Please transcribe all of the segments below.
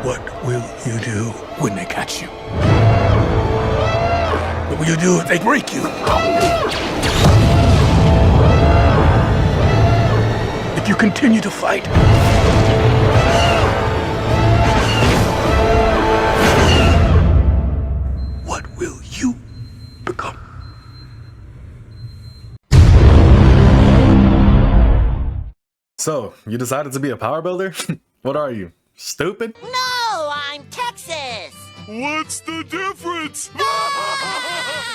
What will you do when they catch you? What will you do if they break you? If you continue to fight? What will you become? So, you decided to be a power builder? What are you? Stupid? No, I'm Texas. What's the difference?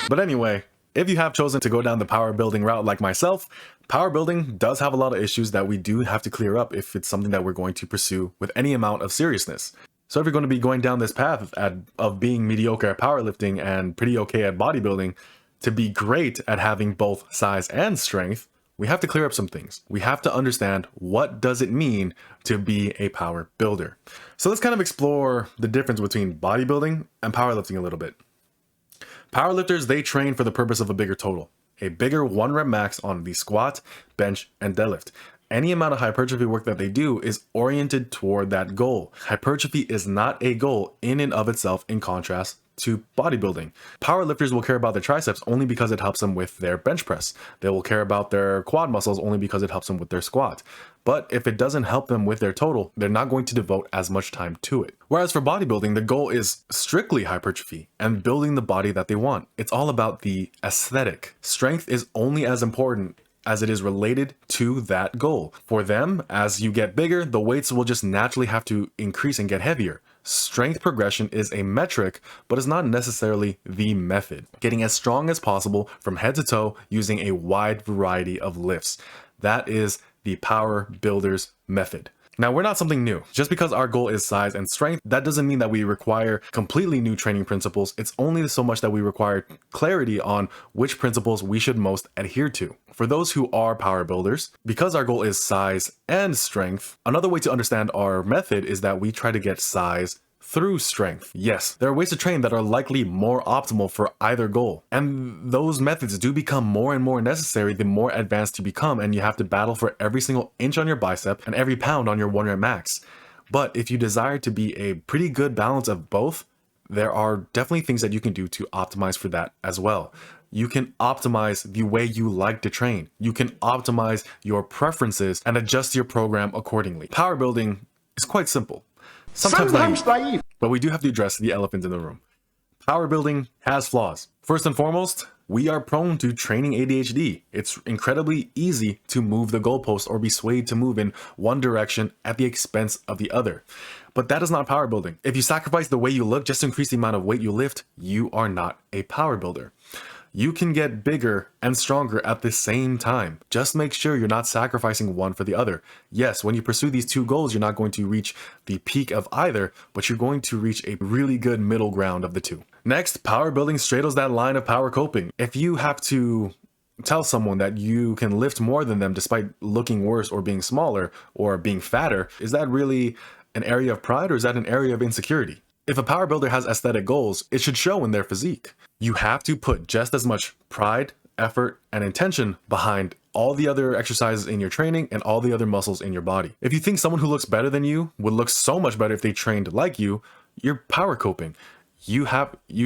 But anyway, if you have chosen to go down the power building route like myself, power building does have a lot of issues that we do have to clear up if it's something that we're going to pursue with any amount of seriousness. So if you're going to be going down this path of being mediocre at powerlifting and pretty okay at bodybuilding, to be great at having both size and strength, we have to clear up some things. We have to understand, what does it mean to be a power builder? So let's kind of explore the difference between bodybuilding and powerlifting a little bit. Powerlifters, they train for the purpose of a bigger total, a bigger 1 rep max on the squat, bench, and deadlift. Any amount of hypertrophy work that they do is oriented toward that goal. Hypertrophy is not a goal in and of itself, in contrast to bodybuilding. Powerlifters will care about their triceps only because it helps them with their bench press. They will care about their quad muscles only because it helps them with their squat. But if it doesn't help them with their total, they're not going to devote as much time to it. Whereas for bodybuilding, the goal is strictly hypertrophy and building the body that they want. It's all about the aesthetic. Strength is only as important as it is related to that goal. For them, as you get bigger, the weights will just naturally have to increase and get heavier. Strength progression is a metric, but is not necessarily the method. Getting as strong as possible from head to toe using a wide variety of lifts. That is the power builder's method. Now, we're not something new. Just because our goal is size and strength, that doesn't mean that we require completely new training principles. It's only so much that we require clarity on which principles we should most adhere to. For those who are power builders, because our goal is size and strength, another way to understand our method is that we try to get size through strength. Yes, there are ways to train that are likely more optimal for either goal. And those methods do become more and more necessary the more advanced you become, and you have to battle for every single inch on your bicep and every pound on your 1 rep max. But if you desire to be a pretty good balance of both, there are definitely things that you can do to optimize for that as well. You can optimize the way you like to train. You can optimize your preferences and adjust your program accordingly. Power building is quite simple. Sometimes naive, but we do have to address the elephant in the room. Power building has flaws. First and foremost, we are prone to training ADHD. It's incredibly easy to move the goalpost or be swayed to move in one direction at the expense of the other. But that is not power building. If you sacrifice the way you look just to increase the amount of weight you lift, you are not a power builder. You can get bigger and stronger at the same time. Just make sure you're not sacrificing one for the other. Yes, when you pursue these two goals, you're not going to reach the peak of either, but you're going to reach a really good middle ground of the two. Next, power building straddles that line of power coping. If you have to tell someone that you can lift more than them despite looking worse or being smaller or being fatter, is that really an area of pride or is that an area of insecurity? If a power builder has aesthetic goals, it should show in their physique. You have to put just as much pride, effort, and intention behind all the other exercises in your training and all the other muscles in your body. If you think someone who looks better than you would look so much better if they trained like you, you're power coping. You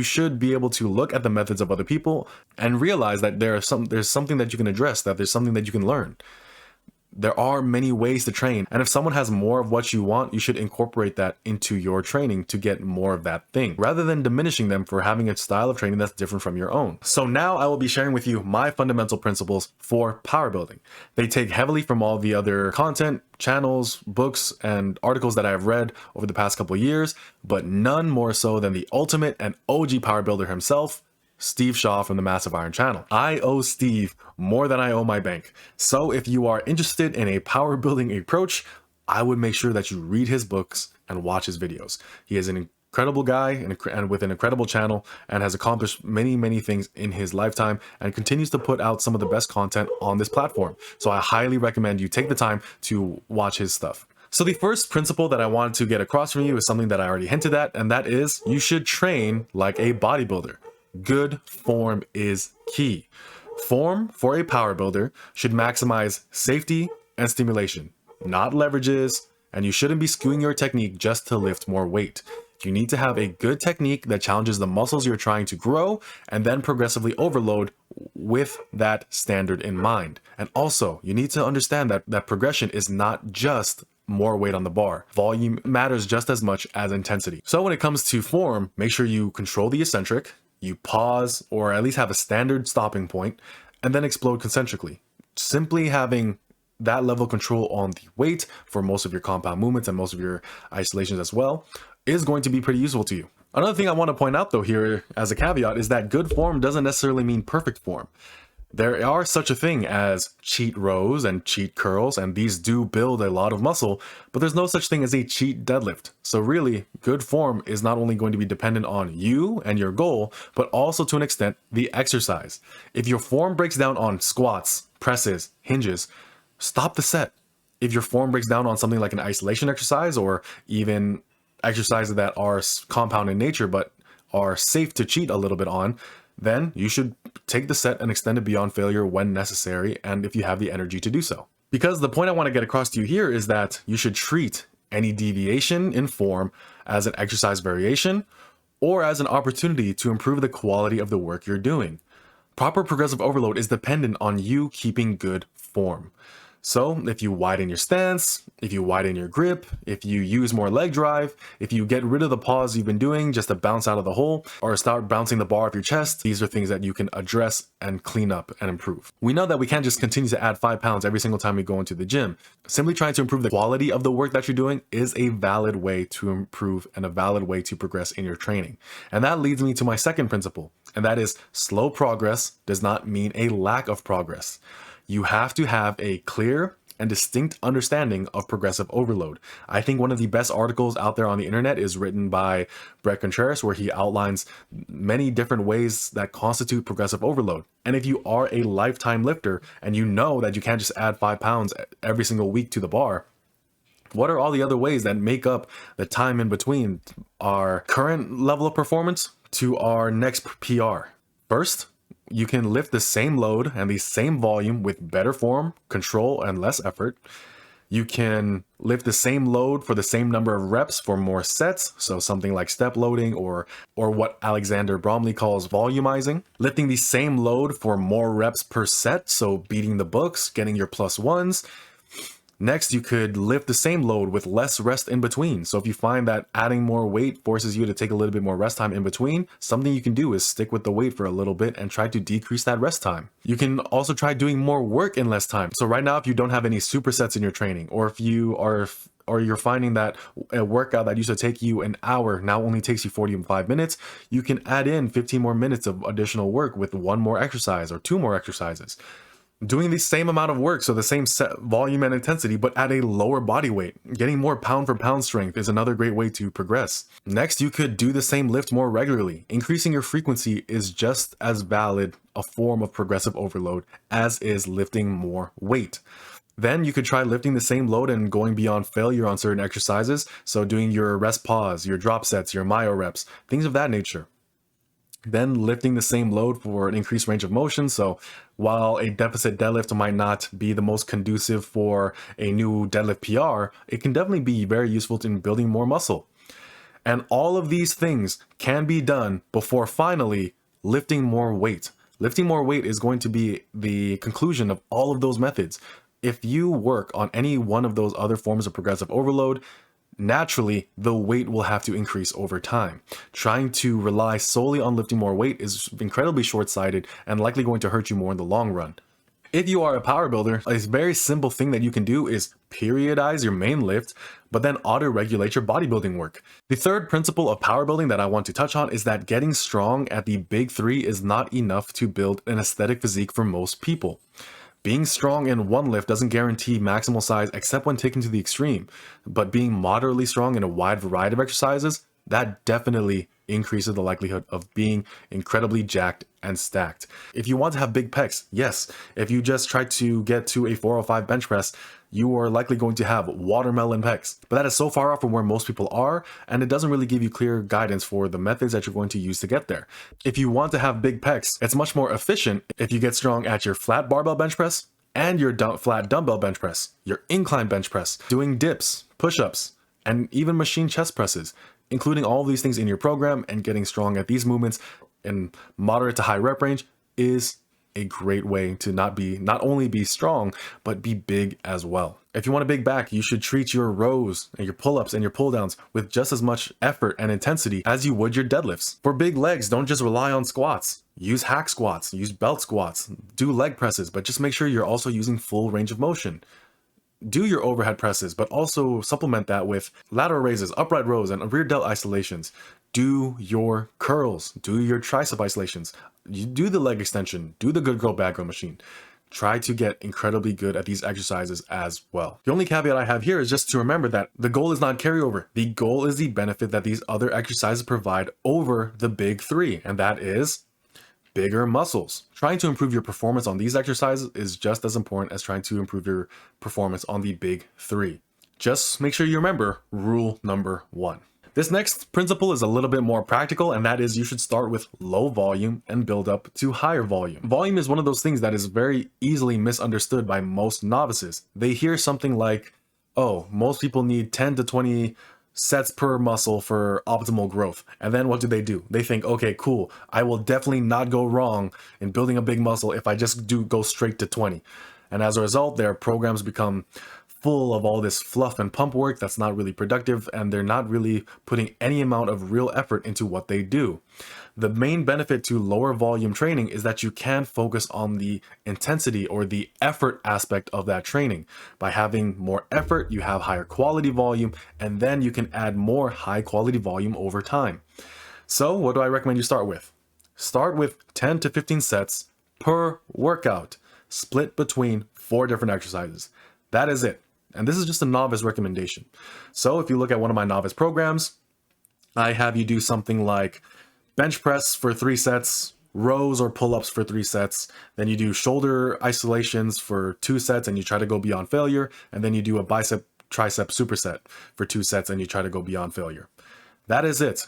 should be able to look at the methods of other people and realize that there's something that you can address, that there's something that you can learn. There are many ways to train, and if someone has more of what you want, you should incorporate that into your training to get more of that thing, rather than diminishing them for having a style of training that's different from your own. So now I will be sharing with you my fundamental principles for power building. They take heavily from all the other content, channels, books, and articles that I've read over the past couple years, but none more so than the ultimate and OG power builder himself, Steve Shaw from the Massive Iron channel. I owe Steve more than I owe my bank. So if you are interested in a power building approach, I would make sure that you read his books and watch his videos. He is an incredible guy and with an incredible channel and has accomplished many things in his lifetime and continues to put out some of the best content on this platform. So I highly recommend you take the time to watch his stuff. So the first principle that I wanted to get across from you is something that I already hinted at, and that is you should train like a bodybuilder. Good form is key. Form for a power builder should maximize safety and stimulation, not leverages and you shouldn't be skewing your technique just to lift more weight. You need to have a good technique that challenges the muscles you're trying to grow and then progressively overload with that standard in mind. And also, you need to understand that progression is not just more weight on the bar. Volume matters just as much as intensity. So when it comes to form, make sure you control the eccentric, you pause or at least have a standard stopping point, and then explode concentrically. Simply having that level of control on the weight for most of your compound movements and most of your isolations as well is going to be pretty useful to you. Another thing I want to point out though here as a caveat is that good form doesn't necessarily mean perfect form. There are such a thing as cheat rows and cheat curls, and these do build a lot of muscle, but there's no such thing as a cheat deadlift. So really, good form is not only going to be dependent on you and your goal, but also to an extent, the exercise. If your form breaks down on squats, presses, hinges, stop the set. If your form breaks down on something like an isolation exercise or even exercises that are compound in nature but are safe to cheat a little bit on, then you should take the set and extend it beyond failure when necessary and if you have the energy to do so. Because the point I want to get across to you here is that you should treat any deviation in form as an exercise variation or as an opportunity to improve the quality of the work you're doing. Proper progressive overload is dependent on you keeping good form. So if you widen your stance, if you widen your grip, if you use more leg drive, if you get rid of the pause you've been doing just to bounce out of the hole or start bouncing the bar off your chest, these are things that you can address and clean up and improve. We know that we can't just continue to add 5 pounds every single time we go into the gym. Simply trying to improve the quality of the work that you're doing is a valid way to improve and a valid way to progress in your training. And that leads me to my second principle, and that is slow progress does not mean a lack of progress. You have to have a clear and distinct understanding of progressive overload. I think one of the best articles out there on the internet is written by Brett Contreras, where he outlines many different ways that constitute progressive overload. And if you are a lifetime lifter and you know that you can't just add 5 pounds every single week to the bar, what are all the other ways that make up the time in between our current level of performance to our next PR? First, you can lift the same load and the same volume with better form, control, and less effort. You can lift the same load for the same number of reps for more sets, so something like step loading or what Alexander Bromley calls volumizing. Lifting the same load for more reps per set, so beating the books, getting your +1s. Next, you could lift the same load with less rest in between. So if you find that adding more weight forces you to take a little bit more rest time in between, something you can do is stick with the weight for a little bit and try to decrease that rest time. You can also try doing more work in less time. So right now, if you don't have any supersets in your training, or if you're finding that a workout that used to take you an hour now only takes you 45 minutes, you can add in 15 more minutes of additional work with 1 more exercise or 2 more exercises. Doing the same amount of work, so the same set volume and intensity, but at a lower body weight. Getting more pound for pound strength is another great way to progress. Next, you could do the same lift more regularly. Increasing your frequency is just as valid a form of progressive overload as is lifting more weight. Then you could try lifting the same load and going beyond failure on certain exercises. So doing your rest pause, your drop sets, your myo reps, things of that nature. Then lifting the same load for an increased range of motion. So while a deficit deadlift might not be the most conducive for a new deadlift PR, it can definitely be very useful in building more muscle. And all of these things can be done before finally lifting more weight. Lifting more weight is going to be the conclusion of all of those methods. If you work on any one of those other forms of progressive overload, naturally, the weight will have to increase over time. Trying to rely solely on lifting more weight is incredibly short-sighted and likely going to hurt you more in the long run. If you are a power builder, a very simple thing that you can do is periodize your main lift, but then auto-regulate your bodybuilding work. The third principle of power building that I want to touch on is that getting strong at the big 3 is not enough to build an aesthetic physique for most people. Being strong in one lift doesn't guarantee maximal size except when taken to the extreme, but being moderately strong in a wide variety of exercises, that definitely increases the likelihood of being incredibly jacked and stacked. If you want to have big pecs, yes. If you just try to get to a 405 bench press, you are likely going to have watermelon pecs. But that is so far off from where most people are, and it doesn't really give you clear guidance for the methods that you're going to use to get there. If you want to have big pecs, it's much more efficient if you get strong at your flat barbell bench press and your flat dumbbell bench press, your incline bench press, doing dips, push-ups, and even machine chest presses. Including all of these things in your program and getting strong at these movements in moderate to high rep range is a great way to not only be strong, but be big as well. If you want a big back, you should treat your rows and your pull-ups and your pull-downs with just as much effort and intensity as you would your deadlifts. For big legs, don't just rely on squats. Use hack squats, use belt squats, do leg presses, but just make sure you're also using full range of motion. Do your overhead presses, but also supplement that with lateral raises, upright rows, and rear delt isolations. Do your curls, do your tricep isolations, you do the leg extension, do the good girl bad girl machine. Try to get incredibly good at these exercises as well. The only caveat I have here is just to remember that the goal is not carryover. The goal is the benefit that these other exercises provide over the big three, and that is bigger muscles. Trying to improve your performance on these exercises is just as important as trying to improve your performance on the big three. Just make sure you remember rule number 1. This next principle is a little bit more practical, and that is you should start with low volume and build up to higher volume. Volume is one of those things that is very easily misunderstood by most novices. They hear something like, oh, most people need 10 to 20 sets per muscle for optimal growth. And then what do? They think, okay, cool, I will definitely not go wrong in building a big muscle if I just go straight to 20. And as a result, their programs become full of all this fluff and pump work that's not really productive, and they're not really putting any amount of real effort into what they do. The main benefit to lower volume training is that you can focus on the intensity or the effort aspect of that training. By having more effort, you have higher quality volume, and then you can add more high quality volume over time. So what do I recommend you start with? Start with 10 to 15 sets per workout, split between 4 different exercises. That is it. And this is just a novice recommendation. So if you look at one of my novice programs, I have you do something like bench press for 3 sets, rows or pull-ups for 3 sets, then you do shoulder isolations for 2 sets and you try to go beyond failure, and then you do a bicep tricep superset for 2 sets and you try to go beyond failure. That is it.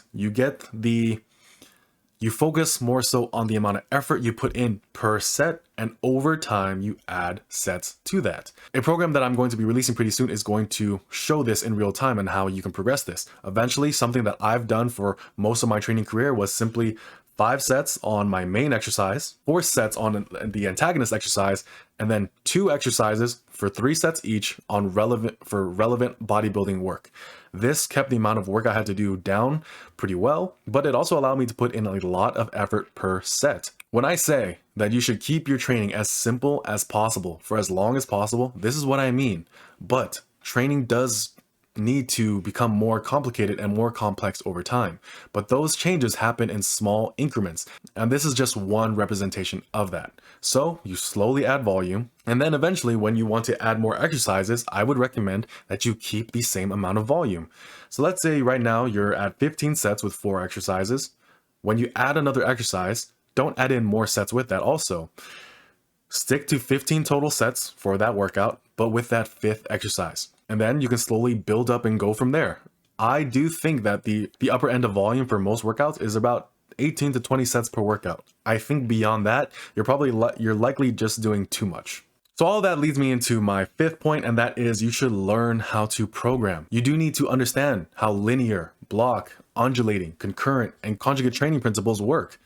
You focus more so on the amount of effort you put in per set, and over time you add sets to that. A program that I'm going to be releasing pretty soon is going to show this in real time and how you can progress this. Eventually, something that I've done for most of my training career was simply 5 sets on my main exercise, 4 sets on the antagonist exercise, and then 2 exercises for 3 sets each on relevant bodybuilding work. This kept the amount of work I had to do down pretty well, but it also allowed me to put in a lot of effort per set. When I say that you should keep your training as simple as possible for as long as possible, this is what I mean. But training does need to become more complicated and more complex over time. But those changes happen in small increments, and this is just one representation of that. So you slowly add volume, and then eventually when you want to add more exercises, I would recommend that you keep the same amount of volume. So let's say right now you're at 15 sets with 4 exercises. When you add another exercise, don't add in more sets with that also. Stick to 15 total sets for that workout, but with that 5th exercise. And then you can slowly build up and go from there. I do think that the upper end of volume for most workouts is about 18 to 20 sets per workout. I think beyond that, you're likely just doing too much. So all that leads me into my 5th point, and that is you should learn how to program. You do need to understand how linear, block, undulating, concurrent, and conjugate training principles work.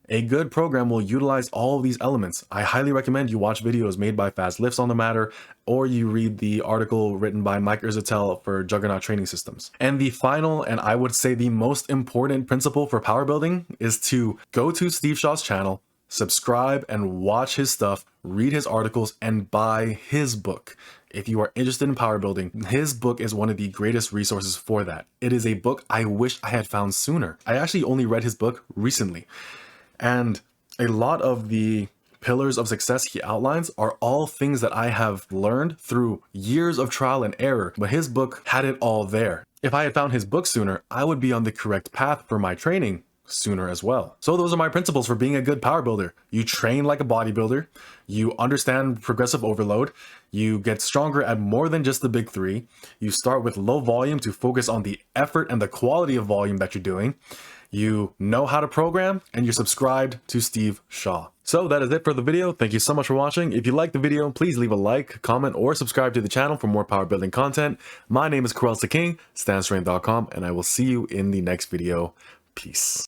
A good program will utilize all of these elements. I highly recommend you watch videos made by Fast Lifts on the matter, or you read the article written by Mike Urzatel for Juggernaut Training Systems. And the final, and I would say the most important principle for power building is to go to Steve Shaw's channel, subscribe and watch his stuff, read his articles, and buy his book. If you are interested in power building, his book is one of the greatest resources for that. It is a book I wish I had found sooner. I actually only read his book recently. And a lot of the pillars of success he outlines are all things that I have learned through years of trial and error, but his book had it all there. If I had found his book sooner, I would be on the correct path for my training sooner as well. So those are my principles for being a good power builder. You train like a bodybuilder, you understand progressive overload, you get stronger at more than just the big 3, you start with low volume to focus on the effort and the quality of volume that you're doing, you know how to program, and you're subscribed to Steve Shaw. So that is it for the video. Thank you so much for watching. If you liked the video, please leave a like, comment, or subscribe to the channel for more power building content. My name is Corelsa King, StanStrength.com, and I will see you in the next video. Peace.